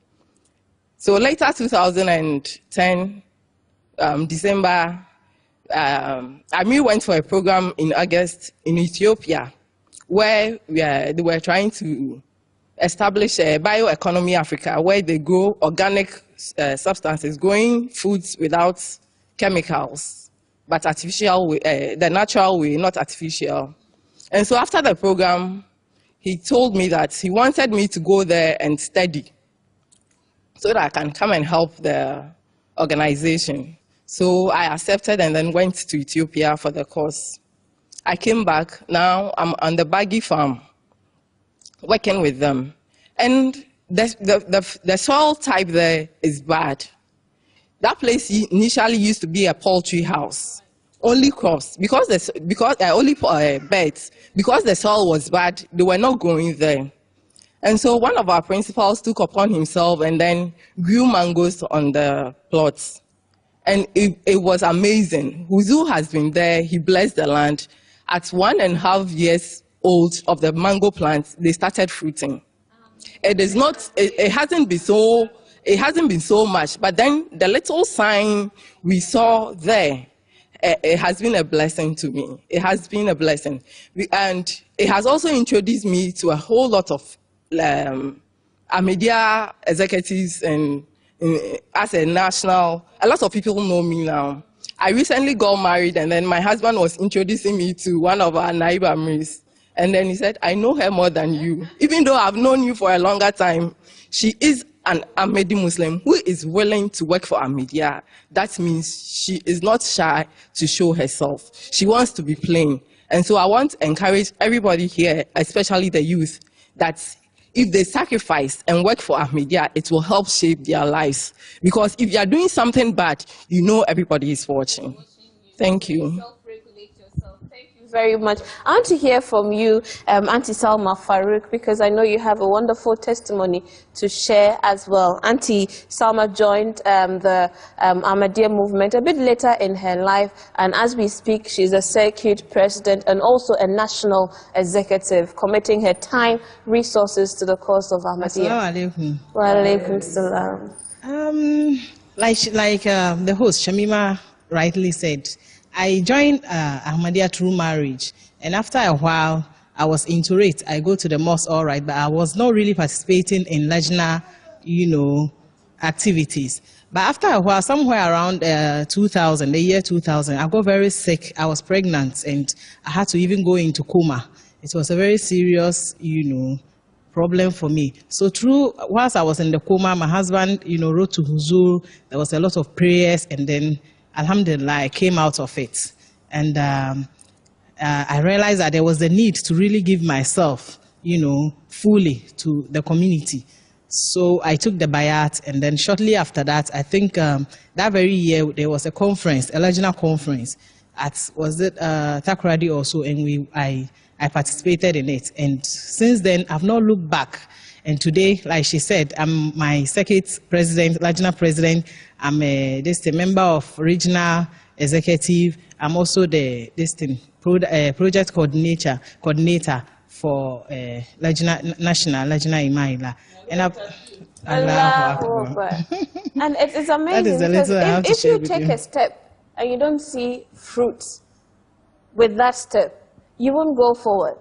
So later, 2010, December, Amir went for a program in August in Ethiopia, where they were trying to establish a bioeconomy Africa, where they grow organic substances, growing foods without chemicals, but artificial way, the natural way, not artificial. And so after the program, he told me that he wanted me to go there and study so that I can come and help the organization. So I accepted and then went to Ethiopia for the course. I came back. Now I'm on the Baggy farm, working with them. And the soil type there is bad. That place initially used to be a poultry house, only crops, only birds. Because the soil was bad, they were not growing there. And so one of our principals took upon himself and then grew mangoes on the plots. And it was amazing. Huzu has been there, he blessed the land. At 1.5 years old of the mango plants, they started fruiting. It hasn't been so much, but then the little sign we saw there, it has been a blessing to me. It has been a blessing. And it has also introduced me to a whole lot of Ahmadiyya executives and as a national, a lot of people know me now. I recently got married and then my husband was introducing me to one of our Naib Amirs. And then he said, I know her more than you. Even though I've known you for a longer time, she is an Ahmadi Muslim who is willing to work for Ahmadiyya. That means she is not shy to show herself. She wants to be plain. And so I want to encourage everybody here, especially the youth, that if they sacrifice and work for Ahmadiyya, it will help shape their lives. Because if you are doing something bad, you know everybody is watching. Thank you. Very much. I want to hear from you, Auntie Salma Farouk, because I know you have a wonderful testimony to share as well. Auntie Salma joined the Ahmadiyya movement a bit later in her life, and as we speak, she's a circuit president and also a national executive, committing her time, resources to the cause of Ahmadiyya. Assalamu alaikum. Wa alaikum salam. Like the host, Shamima, rightly said, I joined Ahmadiyya through marriage, and after a while, I was into it. I go to the mosque, all right, but I was not really participating in Lajna, activities. But after a while, somewhere around the year 2000, I got very sick. I was pregnant, and I had to even go into coma. It was a very serious, problem for me. So whilst I was in the coma, my husband, wrote to Huzur. There was a lot of prayers, and then Alhamdulillah, I came out of it. And I realized that there was a need to really give myself, fully to the community. So I took the bayat, and then shortly after that, I think that very year, there was a conference, a Lajna conference, Takoradi also, and I participated in it. And since then, I've not looked back. And today, like she said, I'm my circuit president, Lajna president. I'm a member of regional executive. I'm also the project coordinator for National Lajna Imaila. And and it's amazing because if you take a step and you don't see fruits with that step, you won't go forward.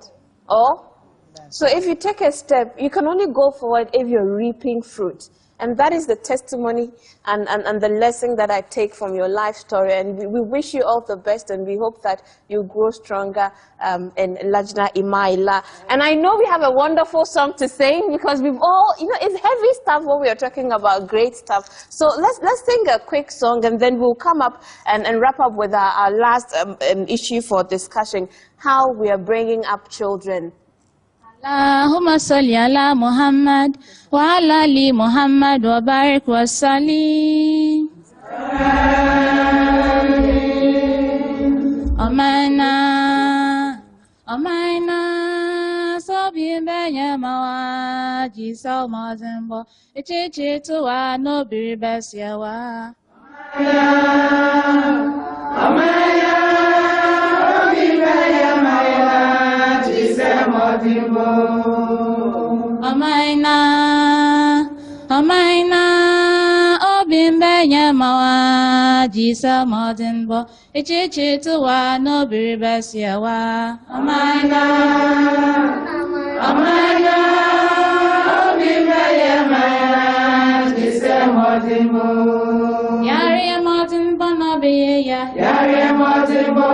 So if you take a step, you can only go forward if you're reaping fruit. And that is the testimony and the lesson that I take from your life story. And we wish you all the best, and we hope that you grow stronger in Lajna Imaila. And I know we have a wonderful song to sing, because we've all, it's heavy stuff when we are talking about great stuff. So let's sing a quick song, and then we'll come up and wrap up with our last issue for discussion, how we are bringing up children. Allahumma salli ala Muhammad wa ala ali Muhammad wa barik wa sallim. Amaina sobi benye mawaji so mazembo echeche to wa no biribesiawa. Amaina, Obimbaya Mawa, Jisa Modinbo, Echichi Tuwa, no Biribasiawa. Amaina, Obimbaya Mawa, Jisa Modinbo. Yari Modinbo, no Beya, Yari Modinbo.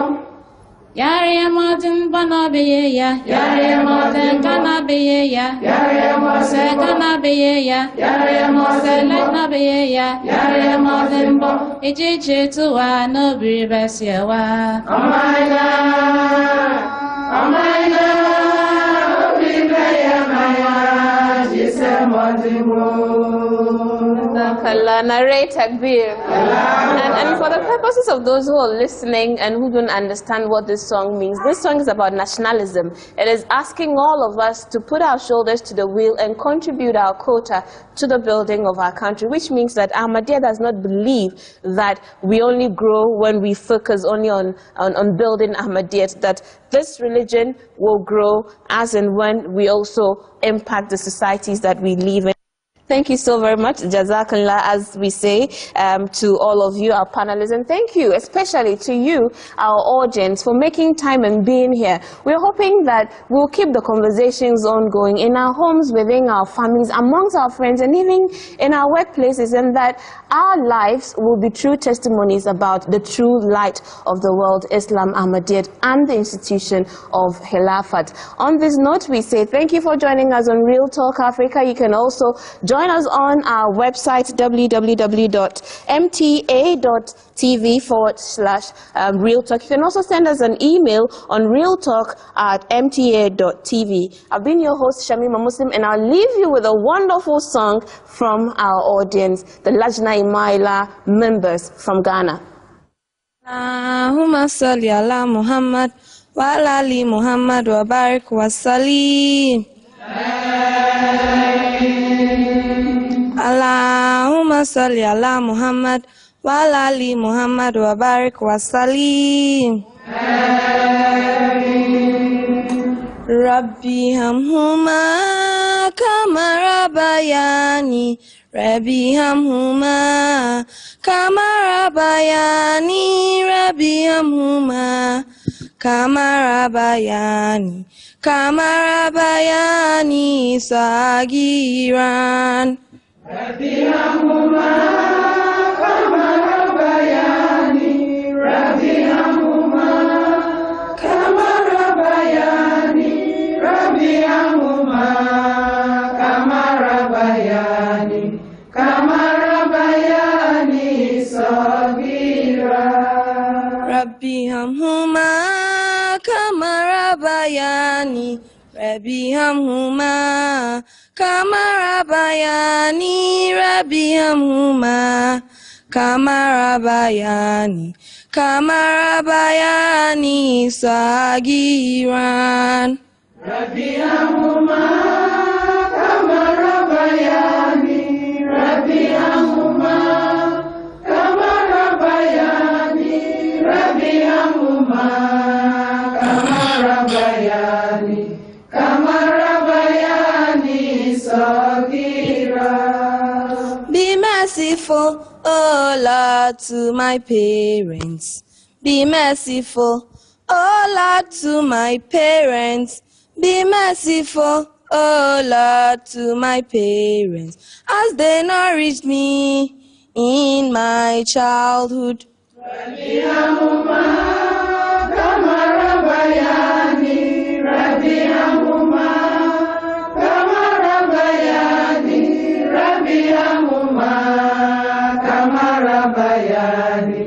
Yari Martin Banabeya, Yari Martin Canabeya, Yari Martin Canabeya, Yari Martin Lanabeya, Yari Martin Bo, Ejichi Tua, no Biribasiawa. Amaina, Obimbaya Maya, Jisa Martin Bo. Narrate Takbir. And for the purposes of those who are listening and who don't understand what this song means, this song is about nationalism. It is asking all of us to put our shoulders to the wheel and contribute our quota to the building of our country, which means that Ahmadiyya does not believe that we only grow when we focus only on building Ahmadiyya, that this religion will grow as and when we also impact the societies that we live in. Thank you so very much, Jazakallah, as we say, to all of you, our panelists, and thank you, especially to you, our audience, for making time and being here. We're hoping that we'll keep the conversations ongoing in our homes, within our families, amongst our friends, and even in our workplaces, and that our lives will be true testimonies about the true light of the world, Islam, Ahmadiyya, and the institution of Khilafat. On this note, we say thank you for joining us on Real Talk Africa. You can also join us on our website www.mta.tv/Real Talk. You can also send us an email on realtalk@mta.tv. I've been your host, Shamima Muslim, and I'll leave you with a wonderful song from our audience, the Lajna Imaila members from Ghana. Allahumma salli ala Muhammad wa ala ali Muhammad wa barik wa sallim. Allahumma salli ala Muhammad wa ala ali Muhammad wa barik wa sallim. Rabbi hamhuma kama rabayani, Rabbi hamhuma kama rabayani, Rabbi hamhuma kama rabayani, kama rabayani sagiran. Rabbi hamhuma kama rabayani, Rabbi hamhuma kama rabayani, Rabbi hamhuma kama rabayani, kama rabayani sagira. Rabbi hamhuma kama rabayani, Rabbi hamhuma kama rabayani, Rabbi hamhuma kama rabayani, kama rabayani sagiran. Rabbi hamhuma kama rabayani, Rabbi hamhuma kama rabayani, Rabbi hamhuma kama rabayani, kama rabayani sagira. Be merciful, oh Lord, to my parents. Be merciful, oh Lord, to my parents. Be merciful, oh Lord, to my parents, as they nourished me in my childhood. Rabbi hamhuma kama rabayani, Rabbi hamhuma kama rabayani, Rabbi hamhuma kama rabayani,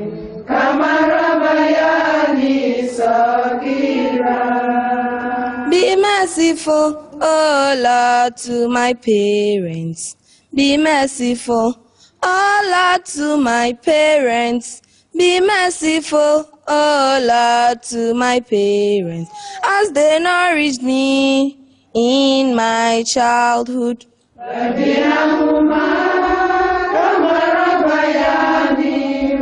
kama rabayani sagira. Be merciful, oh Lord, to my parents. Be merciful, oh Lord, to my parents. Be merciful, oh Lord, to my parents, as they nourished me in my childhood. Rabbi hamhuma kama rabayani,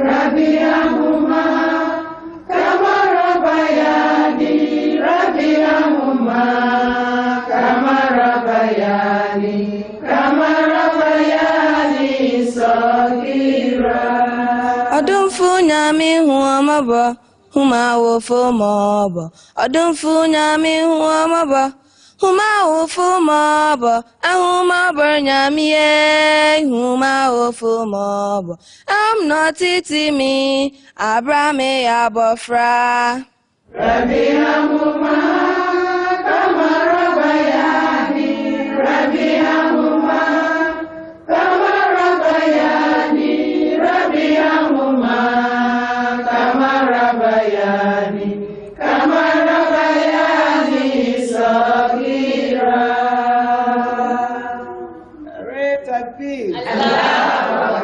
Odumfu nyami huamaba, huma wofu maba. Odumfu nyami huamaba, huma wofu maba. Ahuma burnyami huma wofu maba. I'm not eating me, Abrame abofra. Rabbi Hamuma, kama Rabayani, Rabbi Hamuma, kama Rabayani, Rabbi Hamuma, kama Rabayani, Sagira. Nare Takbir.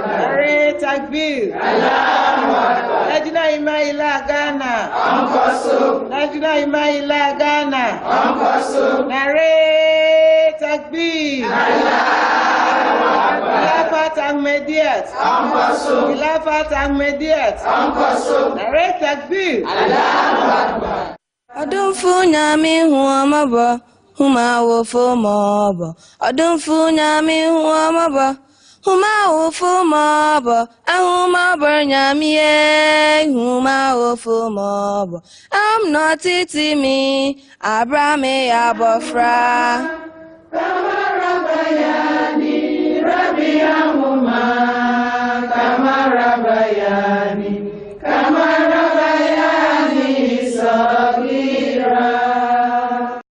Nare Takbir. Najina Imaila Ghana. Najina Imaila Ghana. Nare Takbir. Khilafat Ahmadiyyat. Khilafat Ahmadiyyat. Nare Takbir. Odumfu nyami huamaba, huma wofu maba. Odumfu nyami huamaba, huma wofu maba. Ahuma burnyami huma wofu maba. I'm not eating me, Abrame abofra.